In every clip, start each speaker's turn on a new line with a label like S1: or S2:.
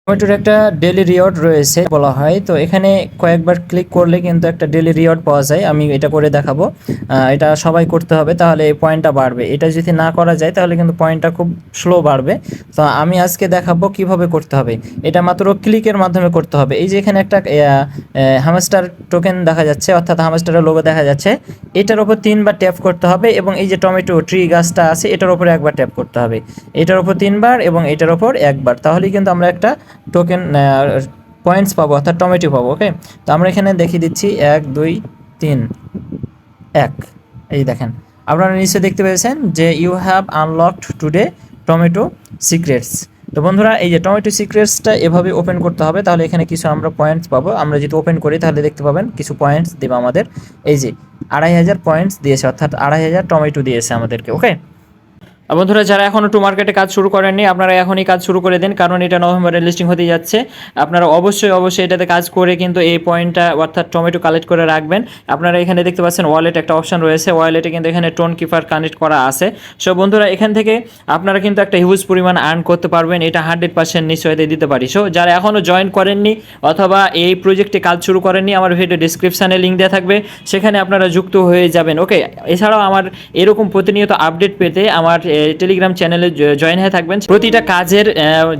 S1: টমেটোর একটা daily reward রয়েছে বলা হয়, তো এখানে কয়েকবার ক্লিক করলে কিন্তু একটা ডেইলি রিওয়ার্ড পাওয়া যায়। আমি এটা করে দেখাবো। এটা সবাই করতে হবে, তাহলে এই পয়েন্টটা বাড়বে। এটা যদি না করা যায় তাহলে কিন্তু পয়েন্টটা খুব স্লো বাড়বে। তো আমি আজকে দেখাবো কিভাবে করতে হবে। এটা মাত্র ক্লিকের মাধ্যমে করতে হবে। এই যে এখানে একটা হ্যামস্টার টোকেন দেখা যাচ্ছে, অর্থাৎ হ্যামস্টারের লোগো দেখা যাচ্ছে। এটার উপর 3বার ট্যাপ করতে হবে এবং এই যে টমেটো ট্রি গাছটা আছে এটার উপরে একবার ট্যাপ করতে হবে। এটার উপর 3বার এবং এটার উপর একবার, তাহলেই কিন্তু আমরা একটা টোকেন পয়েন্টস পাবো, অর্থাৎ টমেটো পাবো। ওকে, তো আমরা এখানে দেখিয়ে দিচ্ছি 1 2 3 1। এই দেখেন, আপনারা নিচে দেখতে পেয়েছেন যে you have unlocked today tomato secrets. তো বন্ধুরা, এই যে টমেটো সিক্রেটসটা এভাবে ওপেন করতে হবে, তাহলে এখানে কিছু আমরা পয়েন্টস পাবো। আমরা যদি ওপেন করি তাহলে দেখতে পাবেন কিছু পয়েন্টস দেবে আমাদের। এই যে 2500 পয়েন্টস দিয়েছে, অর্থাৎ 2500 টমেটো দিয়েছে আমাদেরকে। ওকে, বন্ধুরা, যারা এখনও টু মার্কেটে কাজ শুরু করেননি আপনারা এখনই কাজ শুরু করে দিন, কারণ এটা নভেম্বরে লিস্টিং হতে যাচ্ছে। আপনারা অবশ্যই এটাতে কাজ করে কিন্তু এই পয়েন্টটা অর্থাৎ টমেটো কালেক্ট করে রাখবেন। আপনারা এখানে দেখতে পাচ্ছেন ওয়ালেট একটা অপশন রয়েছে, ওয়ালেটে কিন্তু এখানে টোন কিপার কানেক্ট করা আছে। সো বন্ধুরা, এখান থেকে আপনারা কিন্তু একটা হিউজ পরিমাণ আর্ন করতে পারবেন, এটা 100% নিশ্চয়তা দিতে পারি। সো যারা এখনও জয়েন করেননি অথবা এই প্রজেক্টে কাজ শুরু করেননি, আমার ভিডিও ডিসক্রিপশানে লিঙ্ক দেওয়া থাকবে, সেখানে আপনারা যুক্ত হয়ে যাবেন। ওকে, এছাড়াও আমার এরকম প্রতিনিয়ত আপডেট পেতে আমার টেলিগ্রাম চ্যানেলে জয়েন হয়ে থাকবেন। প্রতিটা কাজের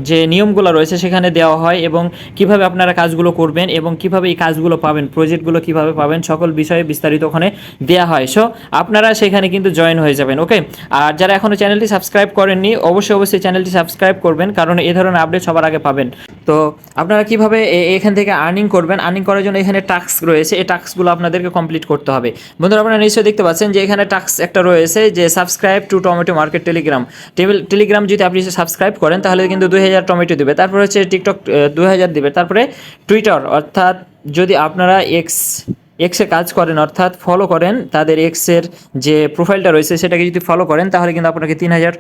S1: যে নিয়মগুলো রয়েছে সেখানে দেওয়া হয় এবং কিভাবে আপনারা কাজগুলো করবেন এবং কিভাবে এই কাজগুলো পাবেন, প্রজেক্টগুলো কিভাবে পাবেন, সকল বিষয়ে বিস্তারিত ওখানে দেওয়া হয়। সো আপনারা সেখানে কিন্তু জয়েন হয়ে যাবেন। ওকে, আর যারা এখনও চ্যানেলটি সাবস্ক্রাইব করেননি অবশ্যই চ্যানেলটি সাবস্ক্রাইব করবেন, কারণ এই ধরনের আপডেট সবার আগে পাবেন। তো আপনারা কিভাবে এখান থেকে আর্নিং করবেন, আর্নিং করার জন্য এখানে টাস্ক রয়েছে, এই টাস্কগুলো আপনাদেরকে কমপ্লিট করতে হবে। বন্ধুরা, আপনারা নিশ্চয়ই দেখতে পাচ্ছেন যে এখানে টাস্ক একটা রয়েছে যে subscribe to tomato market Telegram যদি আপনি সাবস্ক্রাইব করেন তাহলে কিন্তু 2000 টমেটো দেবে। তারপর হচ্ছে টিকটক 2000 দেবে। তারপরে টুইটার, অর্থাৎ যদি আপনারা এক্সে কাজ করেন অর্থাৎ ফলো করেন, তাদের এক্সের যে প্রোফাইলটা রয়েছে সেটাকে যদি ফলো করেন তাহলে কিন্তু আপনাকে 3000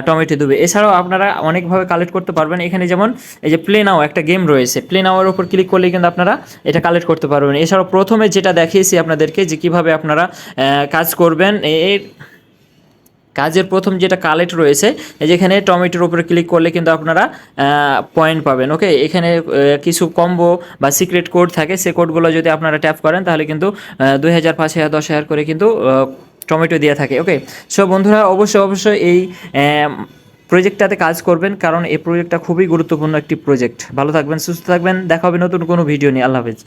S1: টমেটো দেবে। এছাড়াও আপনারা অনেকভাবে কালেক্ট করতে পারবেন। এখানে যেমন এই যে প্লে নাও একটা গেম রয়েছে, প্লে নাওয়ের উপর ক্লিক করলেই কিন্তু আপনারা এটা কালেক্ট করতে পারবেন। এছাড়াও প্রথমে যেটা দেখিয়েছি আপনাদেরকে যে কীভাবে আপনারা কাজ করবেন, এর কাজের প্রথম যেটা কালেক্ট রয়েছে, যেখানে টমেটোর উপরে ক্লিক করলে কিন্তু আপনারা পয়েন্ট পাবেন। ওকে, এখানে কিছু কম্বো বা সিক্রেট কোড থাকে, সে কোডগুলো যদি আপনারা ট্যাপ করেন তাহলে কিন্তু 2000 5000 10,000 করে কিন্তু টমেটো দিয়ে থাকে। ওকে, সো বন্ধুরা, অবশ্যই এই প্রজেক্টটাতে কাজ করবেন, কারণ এই প্রজেক্টটা খুবই গুরুত্বপূর্ণ একটি প্রজেক্ট। ভালো থাকবেন, সুস্থ থাকবেন, দেখা হবে নতুন কোনো ভিডিও নিয়ে। আল্লাহ হাফেজ।